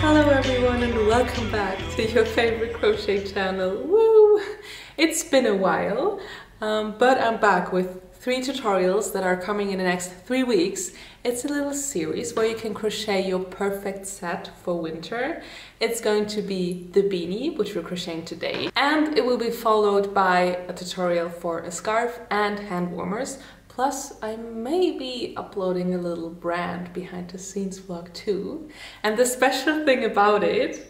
Hello everyone and welcome back to your favorite crochet channel. Woo! It's been a while, but I'm back with 3 tutorials that are coming in the next 3 weeks. It's a little series where you can crochet your perfect set for winter. It's going to be the beanie, which we're crocheting today, and it will be followed by a tutorial for a scarf and hand warmers. Plus, I may be uploading a little brand behind the scenes vlog too. And the special thing about it,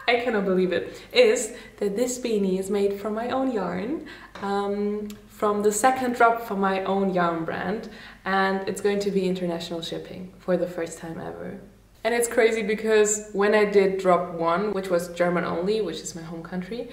I cannot believe it, is that this beanie is made from my own yarn, from the second drop from my own yarn brand, and it's going to be international shipping for the first time ever. And it's crazy because when I did drop 1, which was German only, which is my home country,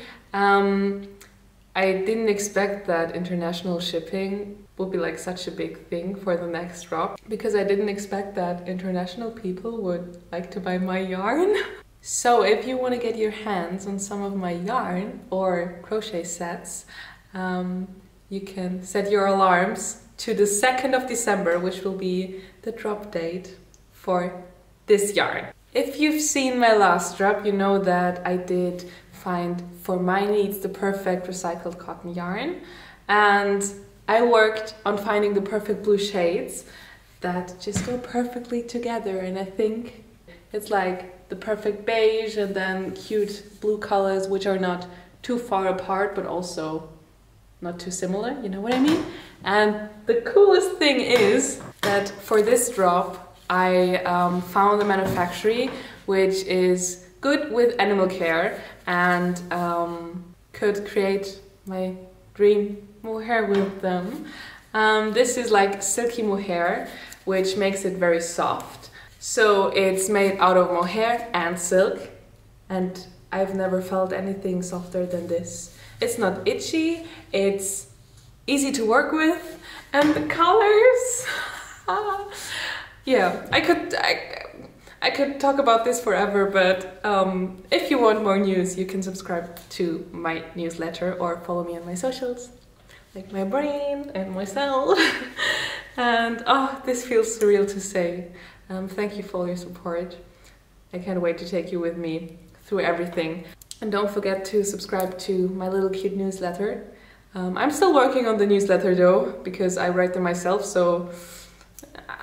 I didn't expect that international shipping would be like such a big thing for the next drop, because I didn't expect that international people would like to buy my yarn. So if you want to get your hands on some of my yarn or crochet sets, you can set your alarms to the 2nd of December, which will be the drop date for this yarn. If you've seen my last drop, you know that I did find for my needs the perfect recycled cotton yarn, and I worked on finding the perfect blue shades that just go perfectly together, and I think it's like the perfect beige and then cute blue colors which are not too far apart but also not too similar, you know what I mean? And the coolest thing is that for this drop I found a manufacturer which is good with animal care and could create my dream mohair with them. This is like silky mohair, which makes it very soft. So it's made out of mohair and silk, and I've never felt anything softer than this. It's not itchy, it's easy to work with, and the colors... yeah, I could talk about this forever, but if you want more news, you can subscribe to my newsletter or follow me on my socials, like my brain and myself. And oh, this feels surreal to say. Thank you for all your support. I can't wait to take you with me through everything. And don't forget to subscribe to my little cute newsletter. I'm still working on the newsletter though, because I write them myself, so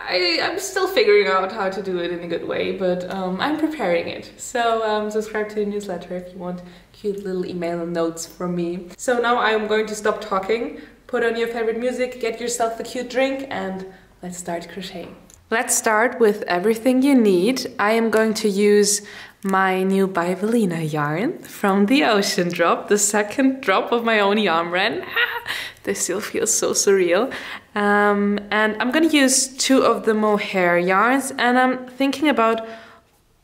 I'm still figuring out how to do it in a good way, but I'm preparing it. So subscribe to the newsletter if you want cute little email notes from me. So now I'm going to stop talking, put on your favorite music, get yourself a cute drink, and let's start crocheting. Let's start with everything you need. I am going to use my new by BELINA yarn from the ocean drop, the second drop of my own yarn brand. This still feels so surreal. And I'm gonna use 2 of the mohair yarns, and I'm thinking about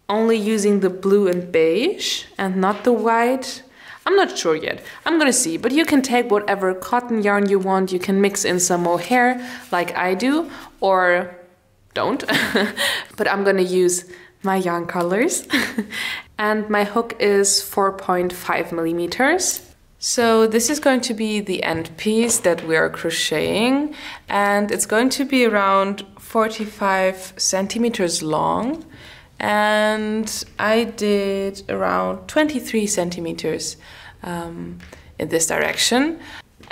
only using the blue and beige and not the white. I'm not sure yet. I'm gonna see, but you can take whatever cotton yarn you want. You can mix in some mohair like I do, or don't. But I'm gonna use my yarn colors. And my hook is 4.5 millimeters. So this is going to be the end piece that we are crocheting, and it's going to be around 45 centimeters long, and I did around 23 centimeters in this direction.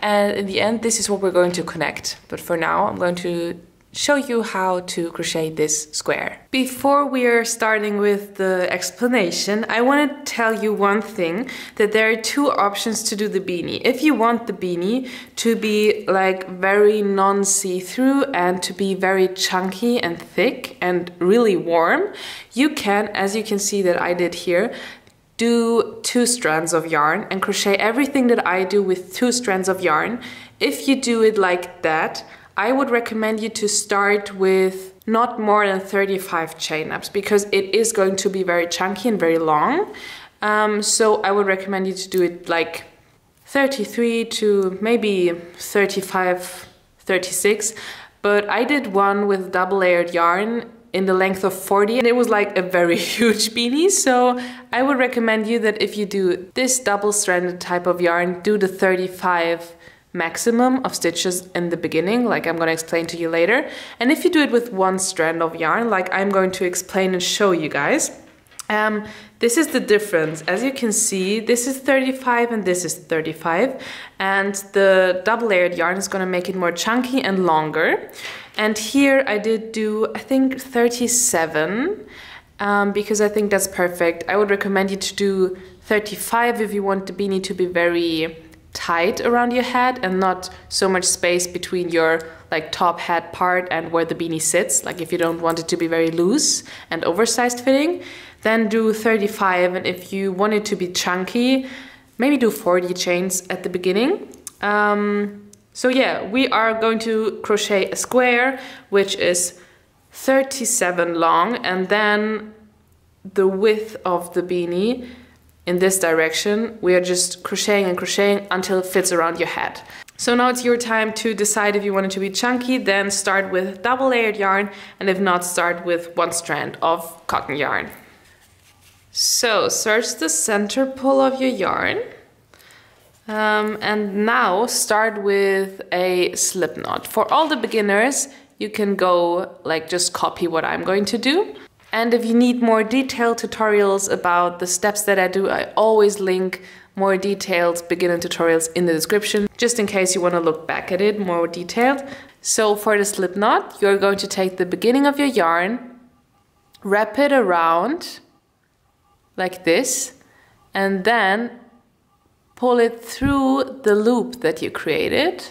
And in the end, this is what we're going to connect. But for now, I'm going to show you how to crochet this square. Before we are starting with the explanation, I want to tell you one thing, that there are 2 options to do the beanie. If you want the beanie to be like very non-see-through and to be very chunky and thick and really warm, you can, as you can see that I did here, do 2 strands of yarn and crochet everything that I do with 2 strands of yarn. If you do it like that, I would recommend you to start with not more than 35 chain ups, because it is going to be very chunky and very long. So I would recommend you to do it like 33 to maybe 35, 36. But I did one with double layered yarn in the length of 40, and it was like a very huge beanie. So I would recommend you that if you do this double stranded type of yarn, do the 35 maximum of stitches in the beginning, like I'm going to explain to you later. And if you do it with 1 strand of yarn, like I'm going to explain and show you guys, This is the difference. As you can see, this is 35 and this is 35. And the double layered yarn is going to make it more chunky and longer. And here I did do, I think, 37 because I think that's perfect. I would recommend you to do 35 if you want the beanie to be very tight around your head and not so much space between your like top head part and where the beanie sits. Like if you don't want it to be very loose and oversized fitting, then do 35. And if you want it to be chunky, maybe do 40 chains at the beginning. So yeah, we are going to crochet a square, which is 37 long, and then the width of the beanie in this direction, we are just crocheting and crocheting until it fits around your head. So now it's your time to decide if you want it to be chunky, then start with double layered yarn, and if not, start with one strand of cotton yarn. So search the center pull of your yarn, and now start with a slip knot. For all the beginners, you can go like just copy what I'm going to do. And if you need more detailed tutorials about the steps that I do, I always link more detailed beginner tutorials in the description, just in case you want to look back at it more detailed. So for the slip knot, you're going to take the beginning of your yarn, wrap it around like this, and then pull it through the loop that you created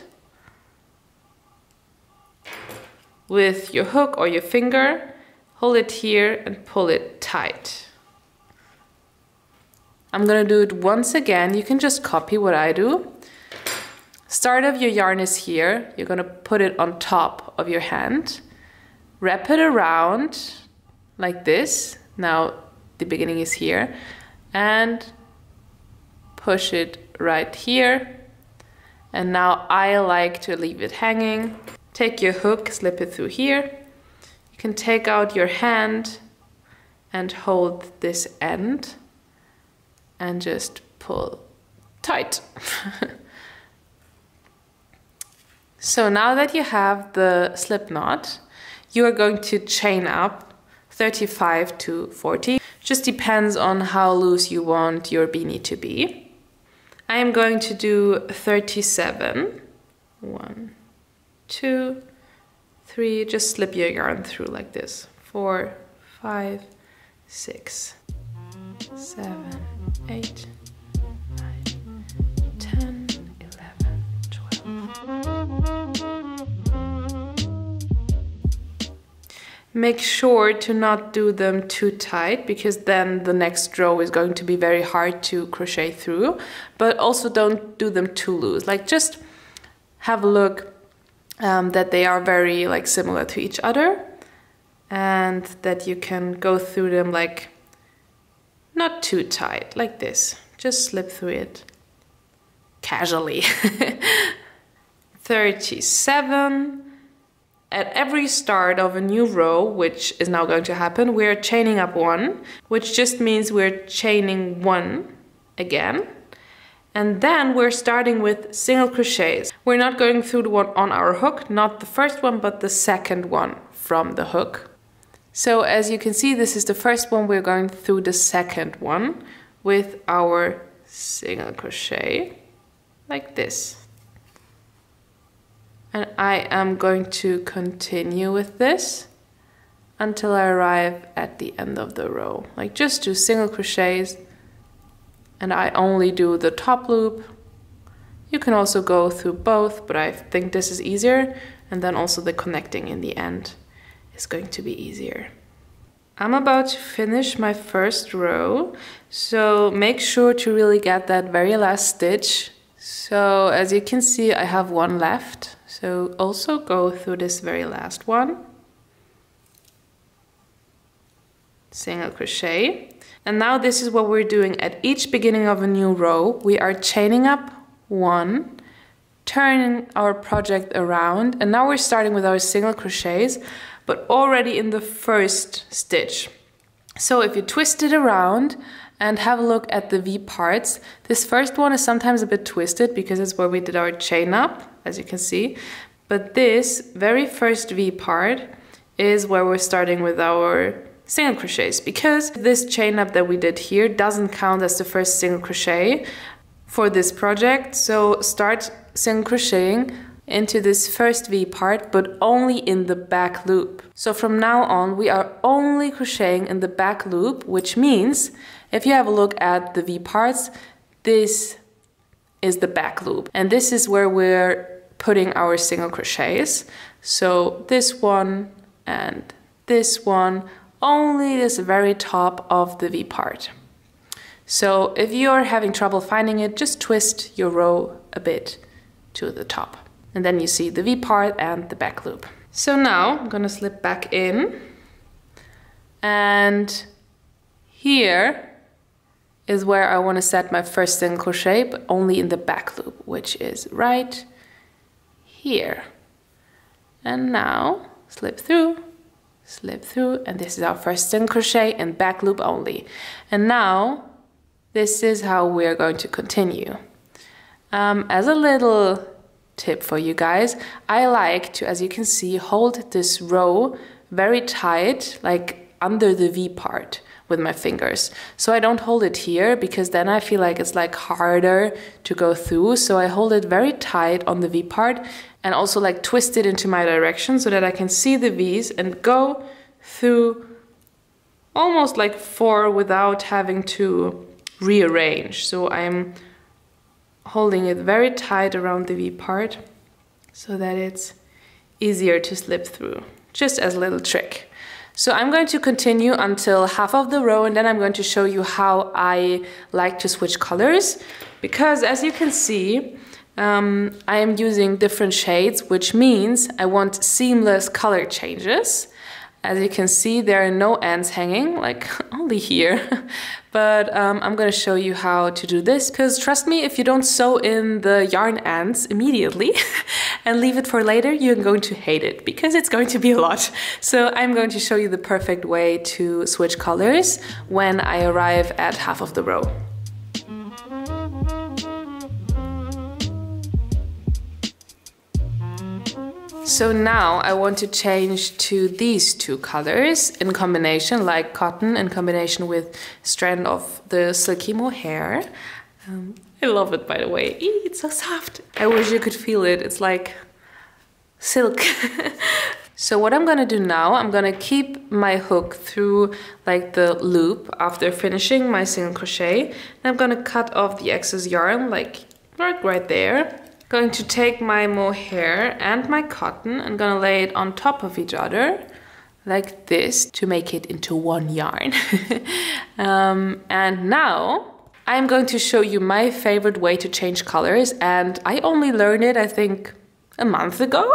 with your hook or your finger. Hold it here and pull it tight. I'm gonna do it once again. You can just copy what I do. Start of your yarn is here. You're gonna put it on top of your hand. Wrap it around like this. Now the beginning is here. And push it right here. And now I like to leave it hanging. Take your hook, slip it through here. You can take out your hand and hold this end and just pull tight. So now that you have the slip knot, you are going to chain up 35 to 40. Just depends on how loose you want your beanie to be. I am going to do 37. 1, 2, 3, just slip your yarn through like this. 4, 5, 6, 7, 8, 9, 10, 11, 12. Make sure to not do them too tight, because then the next row is going to be very hard to crochet through. But also don't do them too loose. Like just have a look that they are very like similar to each other, and that you can go through them like not too tight, like this. Just slip through it casually. 37. At every start of a new row, which is now going to happen, we're chaining up 1, which just means we're chaining 1 again. And then we're starting with single crochets. We're not going through the one on our hook, not the first one, but the second one from the hook. So as you can see, this is the first one. We're going through the second one with our single crochet, like this. And I am going to continue with this until I arrive at the end of the row. Like just do single crochets. And I only do the top loop. You can also go through both, but I think this is easier. And then also the connecting in the end is going to be easier. I'm about to finish my first row, so make sure to really get that very last stitch. So as you can see, I have one left. So also go through this very last one. Single crochet. And now this is what we're doing at each beginning of a new row. We are chaining up 1, turning our project around, and now we're starting with our single crochets, but already in the first stitch. So if you twist it around and have a look at the V parts, this first one is sometimes a bit twisted because it's where we did our chain up, as you can see. But this very first V part is where we're starting with our single crochets, because this chain up that we did here doesn't count as the first single crochet for this project. So start single crocheting into this first V part, but only in the back loop. So from now on, we are only crocheting in the back loop, which means if you have a look at the V parts, this is the back loop. And this is where we're putting our single crochets. So this one and this one, only this very top of the V part. So if you're having trouble finding it, just twist your row a bit to the top. And then you see the V part and the back loop. So now I'm gonna slip back in. And here is where I wanna set my first single crochet, but only in the back loop, which is right here. And now slip through, and this is our first single crochet and back loop only. And now this is how we're going to continue. As a little tip for you guys, I like to, as you can see, hold this row very tight, like under the V part with my fingers. So I don't hold it here because then I feel like it's like harder to go through. So I hold it very tight on the V part and also like twist it into my direction so that I can see the V's and go through almost like 4 without having to rearrange. So I'm holding it very tight around the V part so that it's easier to slip through, just as a little trick. So I'm going to continue until half of the row, and then I'm going to show you how I like to switch colors, because as you can see, I am using different shades, which means I want seamless color changes. As you can see, there are no ends hanging, like only here. But I'm gonna show you how to do this, because trust me, if you don't sew in the yarn ends immediately and leave it for later, you're going to hate it, because it's going to be a lot. So I'm going to show you the perfect way to switch colors when I arrive at half of the row. So now I want to change to these two colors in combination, like cotton in combination with strand of the silky mohair. I love it, by the way. Eee, it's so soft. I wish you could feel it. It's like silk. So what I'm gonna do now, I'm gonna keep my hook through like the loop after finishing my single crochet. And I'm gonna cut off the excess yarn, like right there. Going to take my mohair and my cotton and gonna lay it on top of each other like this to make it into one yarn. And now I'm going to show you my favorite way to change colors, and I only learned it, I think, a month ago.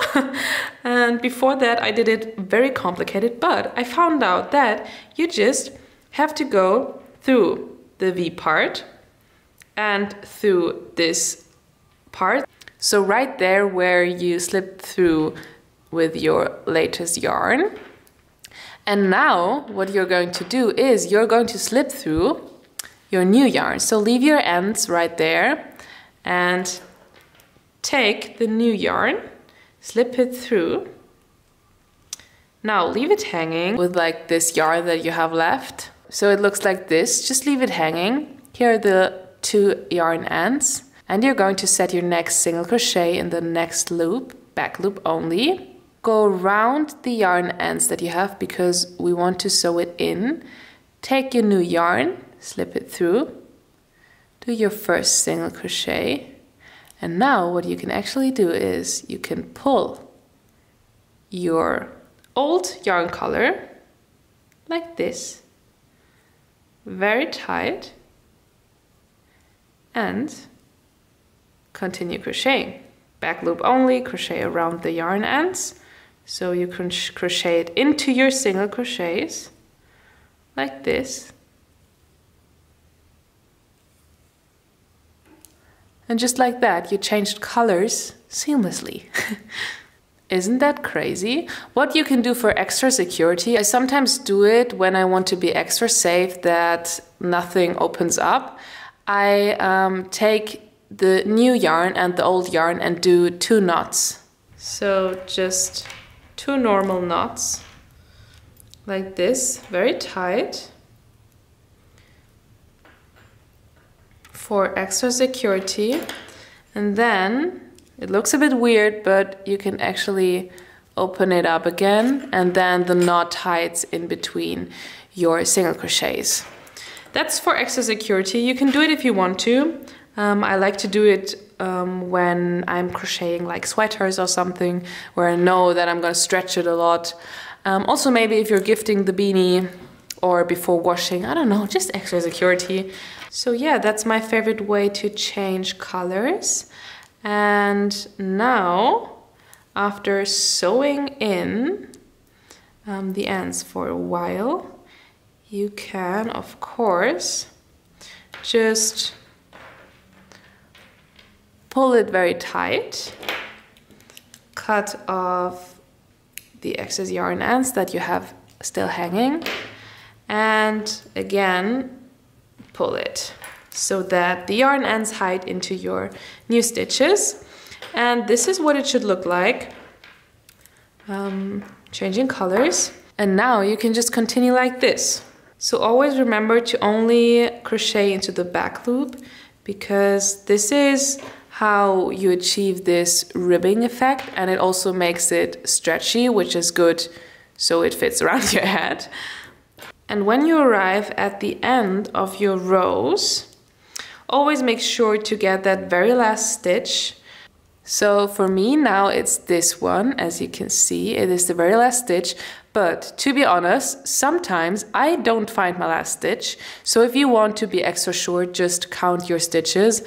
And before that I did it very complicated, but I found out that you just have to go through the V part and through this part. So right there where you slipped through with your latest yarn. And now what you're going to do is you're going to slip through your new yarn. So leave your ends right there and take the new yarn, slip it through. Now leave it hanging with like this yarn that you have left. So it looks like this, just leave it hanging. Here are the 2 yarn ends. And you're going to set your next single crochet in the next loop, back loop only. Go around the yarn ends that you have because we want to sew it in. Take your new yarn, slip it through, do your first single crochet. And now what you can actually do is you can pull your old yarn color like this, very tight, and continue crocheting. Back loop only, crochet around the yarn ends. So you can crochet it into your single crochets like this. And just like that, you changed colors seamlessly. Isn't that crazy? What you can do for extra security, I sometimes do it when I want to be extra safe that nothing opens up. I take the new yarn and the old yarn and do 2 knots. So just 2 normal knots like this, very tight, for extra security. And then it looks a bit weird, but you can actually open it up again, and then the knot hides in between your single crochets. That's for extra security. You can do it if you want to. I like to do it when I'm crocheting like sweaters or something, where I know that I'm gonna stretch it a lot. Also maybe if you're gifting the beanie or before washing, I don't know, just extra security. So yeah, that's my favorite way to change colors. And now, after sewing in the ends for a while, you can, of course, just pull it very tight, cut off the excess yarn ends that you have still hanging, and again, pull it so that the yarn ends hide into your new stitches. And this is what it should look like, changing colors. And now you can just continue like this. So always remember to only crochet into the back loop, because this is how you achieve this ribbing effect, and it also makes it stretchy, which is good so it fits around your head. And when you arrive at the end of your rows, always make sure to get that very last stitch. So for me now it's this one, as you can see, it is the very last stitch, but to be honest, sometimes I don't find my last stitch. So if you want to be extra sure, just count your stitches.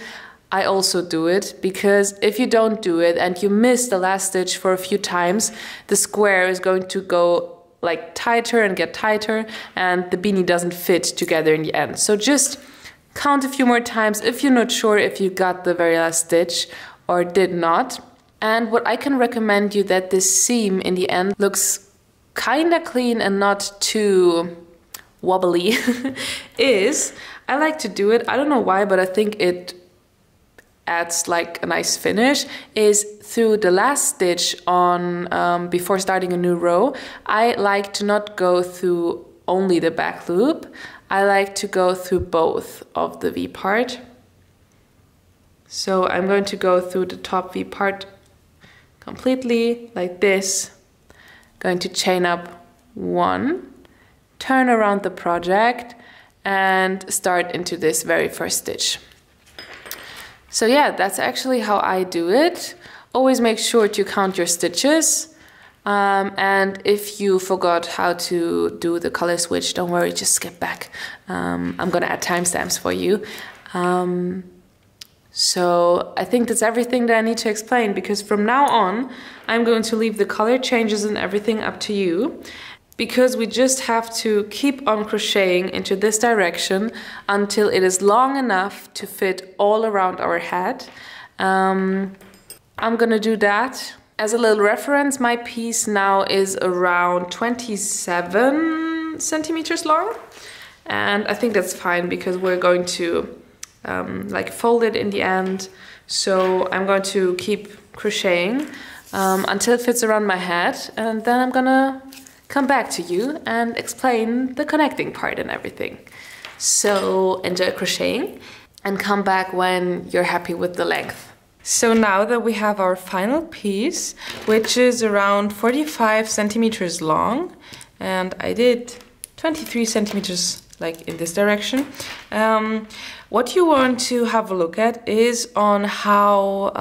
I also do it, because if you don't do it and you miss the last stitch for a few times, the square is going to go like tighter and get tighter, and the beanie doesn't fit together in the end. So just count a few more times if you're not sure if you got the very last stitch or did not. And what I can recommend you, that this seam in the end looks kinda clean and not too wobbly, is I like to do it, I don't know why, but I think it adds like a nice finish, is through the last stitch on before starting a new row. I like to not go through only the back loop, I like to go through both of the V part. So I'm going to go through the top V part completely like this, going to chain up one, turn around the project and start into this very first stitch. So yeah, that's actually how I do it. Always make sure to count your stitches. And if you forgot how to do the color switch, don't worry, just skip back. I'm gonna add timestamps for you. So I think that's everything that I need to explain, because from now on, I'm going to leave the color changes and everything up to you, because we just have to keep on crocheting into this direction until it is long enough to fit all around our head. I'm gonna do that. As a little reference, my piece now is around 27 centimeters long, and I think that's fine because we're going to like fold it in the end. So I'm going to keep crocheting until it fits around my head, and then I'm gonna come back to you and explain the connecting part and everything. So enjoy crocheting and come back when you're happy with the length. So now that we have our final piece, which is around 45 centimeters long, and I did 23 centimeters like in this direction, what you want to have a look at is on how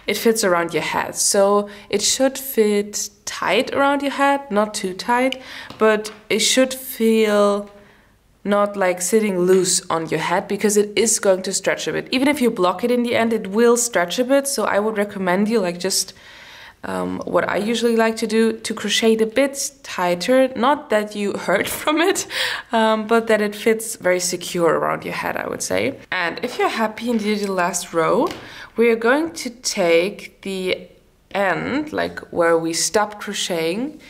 it fits around your head. So it should fit tight around your head, not too tight, but it should feel not like sitting loose on your head, because it is going to stretch a bit. Even if you block it in the end, it will stretch a bit. So I would recommend you, like just what I usually like to do, to crochet it a bit tighter. Not that you hurt from it, but that it fits very secure around your head, I would say. And if you're happy and you did the last row, we are going to take the end, like where we stopped crocheting,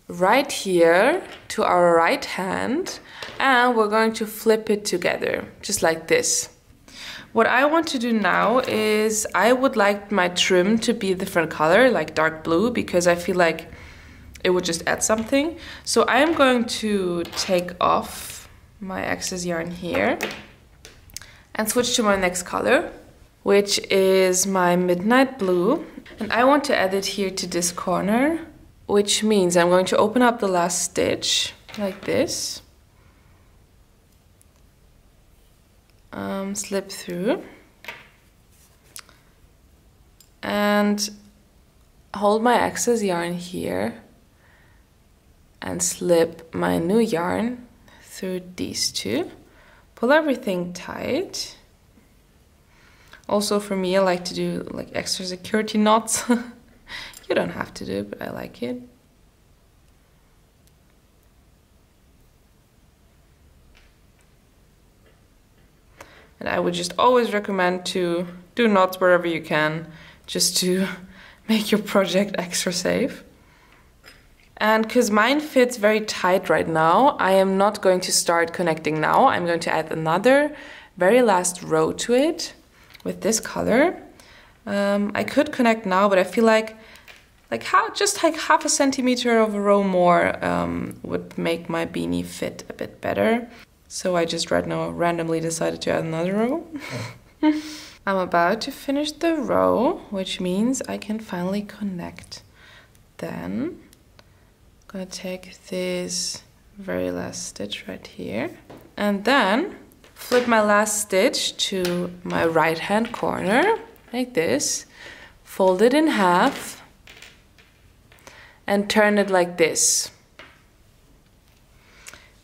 right here to our right hand, and we're going to flip it together, just like this. What I want to do now is I would like my trim to be a different color, like dark blue, because I feel like it would just add something. So I am going to take off my excess yarn here and switch to my next color, which is my midnight blue. And I want to add it here to this corner, which means I'm going to open up the last stitch like this, slip through, and hold my excess yarn here and slip my new yarn through these two. Pull everything tight. Also for me, I like to do like extra security knots. You don't have to do it, but I like it. And I would just always recommend to do knots wherever you can, just to make your project extra safe. And because mine fits very tight right now, I am not going to start connecting now. I'm going to add another very last row to it with this color. I could connect now, but I feel like just like half a centimeter of a row more would make my beanie fit a bit better. So I just right now randomly decided to add another row. I'm about to finish the row, which means I can finally connect. Then I'm gonna take this very last stitch right here and then flip my last stitch to my right hand corner like this, fold it in half and turn it like this.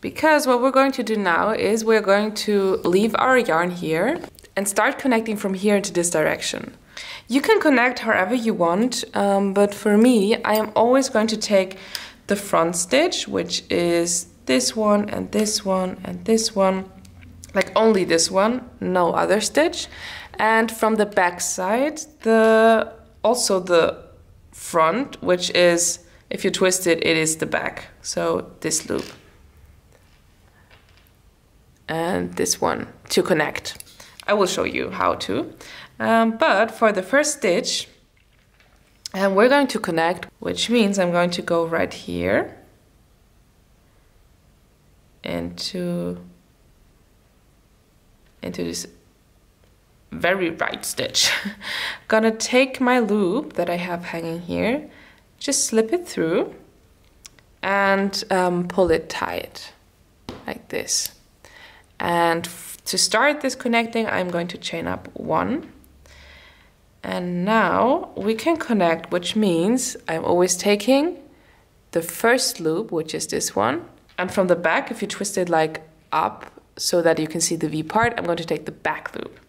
Because what we're going to do now is we're going to leave our yarn here and start connecting from here into this direction. You can connect however you want, but for me, I am always going to take the front stitch, which is this one and this one and this one, like only this one, no other stitch. And from the back side, also the front, which is, if you twist it, it is the back. So this loop. And this one to connect. I will show you how to. But for the first stitch, we're going to connect, which means I'm going to go right here into this very right stitch. Gonna take my loop that I have hanging here, just slip it through and pull it tight like this. And to start this connecting, I'm going to chain up 1. And now we can connect, which means I'm always taking the first loop, which is this one. And from the back, if you twist it like up so that you can see the V part, I'm going to take the back loop.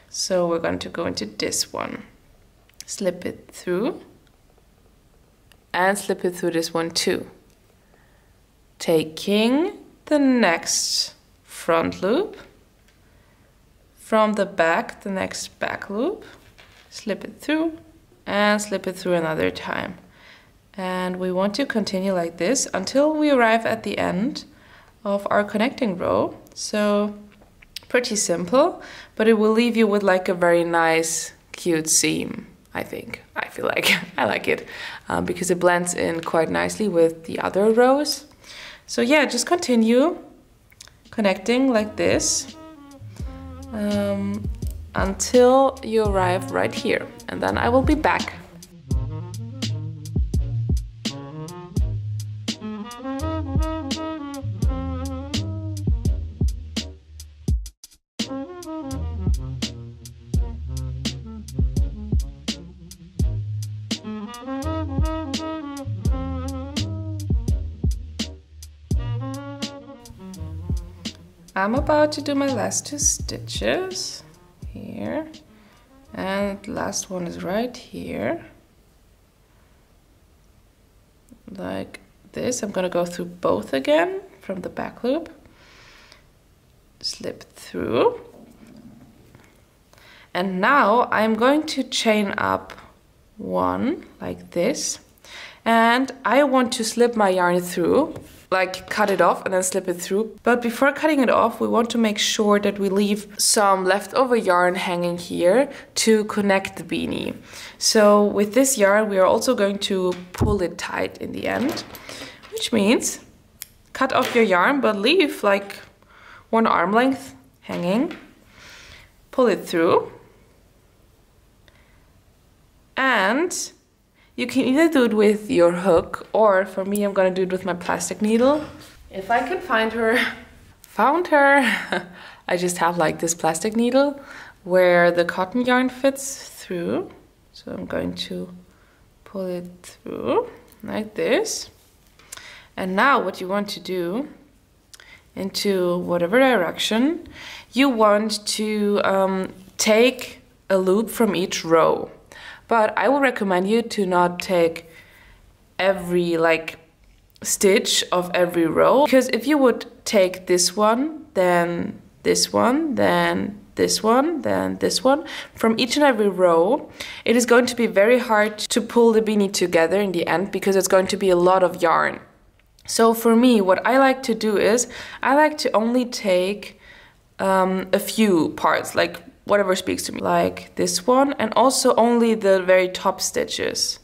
So we're going to go into this one, slip it through, and slip it through this one too. Taking the next front loop, from the back, the next back loop, slip it through, and slip it through another time. And we want to continue like this until we arrive at the end of our connecting row. So pretty simple, but it will leave you with like a very nice, cute seam, I think. I feel like I like it because it blends in quite nicely with the other rows. So yeah, just continue connecting like this until you arrive right here, and then I will be back. I'm about to do my last 2 stitches here, and the last one is right here, like this. I'm gonna go through both again from the back loop, slip through, and now I'm going to chain up 1 like this. And I want to slip my yarn through, like cut it off and then slip it through. But before cutting it off, we want to make sure that we leave some leftover yarn hanging here to connect the beanie. So with this yarn, we are also going to pull it tight in the end, which means cut off your yarn, but leave like 1 arm length hanging. Pull it through. And you can either do it with your hook, or for me, I'm gonna do it with my plastic needle. If I can find her, found her. I just have like this plastic needle where the cotton yarn fits through. So I'm going to pull it through like this. And now what you want to do, into whatever direction, you want to take a loop from each row. But I would recommend you to not take every like stitch of every row, because if you would take this one, then this one, then this one, then this one, from each and every row, it is going to be very hard to pull the beanie together in the end, because it's going to be a lot of yarn. So for me, what I like to do is, I like to only take a few parts, like whatever speaks to me, like this one, and also only the very top stitches.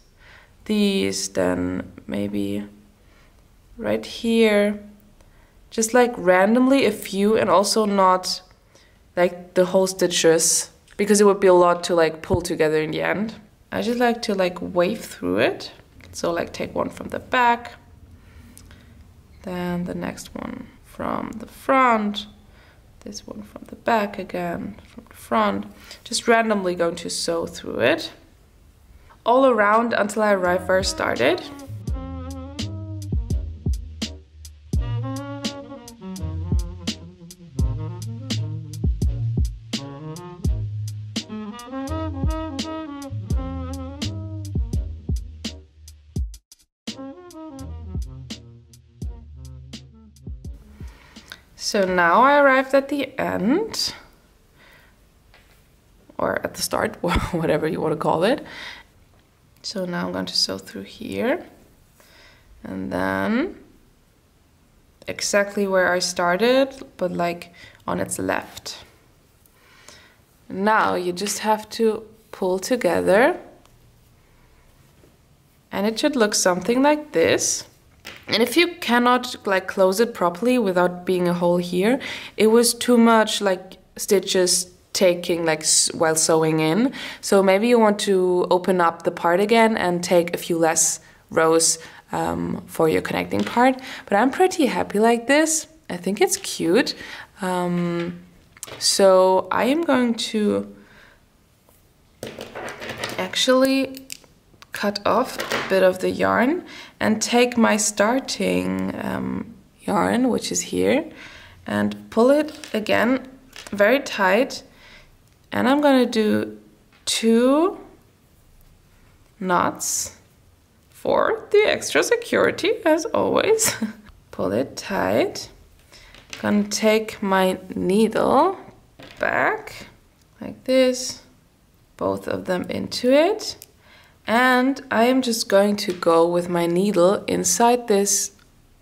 These, then maybe right here, just like randomly a few, and also not like the whole stitches, because it would be a lot to like pull together in the end. I just like to like wave through it. So like take one from the back, then the next one from the front, this one from the back again, from the front. Just randomly going to sew through it all around until I arrive where I started. So now I arrived at the end, or at the start, whatever you want to call it. So now I'm going to sew through here, and then exactly where I started, but like on its left. Now you just have to pull together, and it should look something like this. And if you cannot like close it properly without being a hole here, it was too much like stitches taking like while sewing in. So maybe you want to open up the part again and take a few less rows for your connecting part. But I'm pretty happy like this. I think it's cute. So I am going to actually cut off a bit of the yarn and take my starting yarn, which is here, and pull it again very tight. And I'm going to do 2 knots for the extra security, as always. Pull it tight. I'm going to take my needle back like this, both of them into it. And I am just going to go with my needle inside this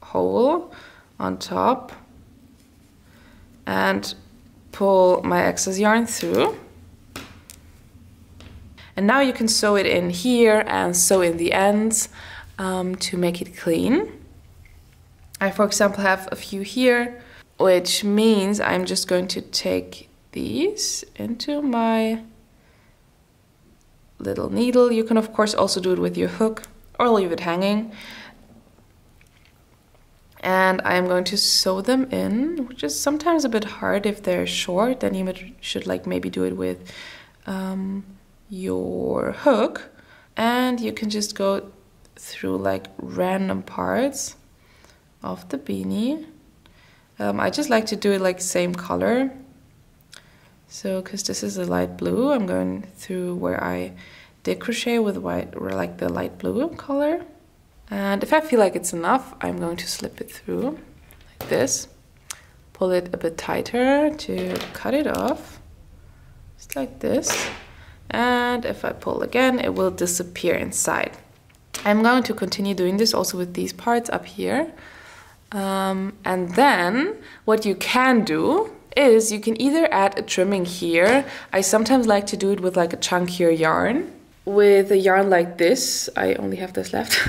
hole on top and pull my excess yarn through. And now you can sew it in here and sew in the ends to make it clean. I, for example, have a few here, which means I'm just going to take these into my little needle. You can of course also do it with your hook or leave it hanging. And I'm going to sew them in, which is sometimes a bit hard if they're short. Then you should like maybe do it with your hook. And you can just go through like random parts of the beanie. I just like to do it like same color. So, because this is a light blue, I'm going through where I did crochet with white, or like the light blue color. And if I feel like it's enough, I'm going to slip it through like this. Pull it a bit tighter to cut it off, just like this. And if I pull again, it will disappear inside. I'm going to continue doing this also with these parts up here. And then what you can do is you can either add a trimming here. I sometimes like to do it with like a chunkier yarn. With a yarn like this, I only have this left,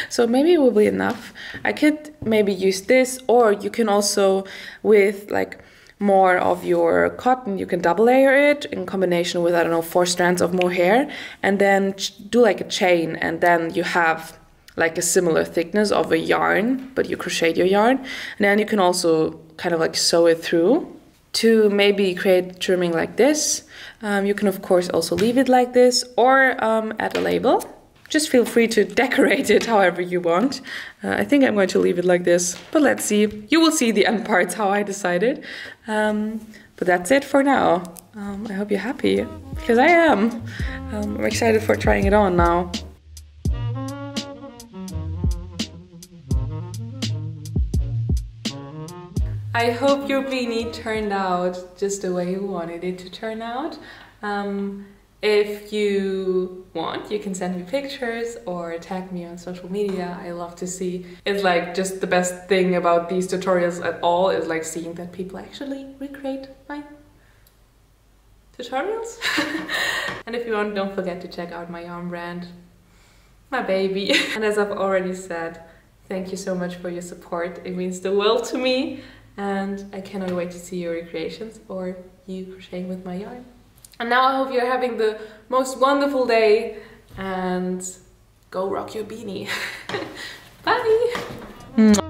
so maybe it will be enough. I could maybe use this, or you can also, with like more of your cotton, you can double layer it in combination with, I don't know, 4 strands of mohair, and then do like a chain, and then you have like a similar thickness of a yarn, but you crochet your yarn, and then you can also kind of like sew it through to maybe create trimming like this. You can of course also leave it like this, or add a label. Just feel free to decorate it however you want. I think I'm going to leave it like this, but let's see. You will see the end parts how I decided. But that's it for now. I hope you're happy, because I am. I'm excited for trying it on now. I hope your beanie turned out just the way you wanted it to turn out. If you want, you can send me pictures or tag me on social media. I love to see. It's like just the best thing about these tutorials at all is like seeing that people actually recreate my tutorials. And if you want, don't forget to check out my yarn brand, my baby. And as I've already said, thank you so much for your support. It means the world to me. And I cannot wait to see your recreations or you crocheting with my yarn. And now I hope you're having the most wonderful day and go rock your beanie. Bye!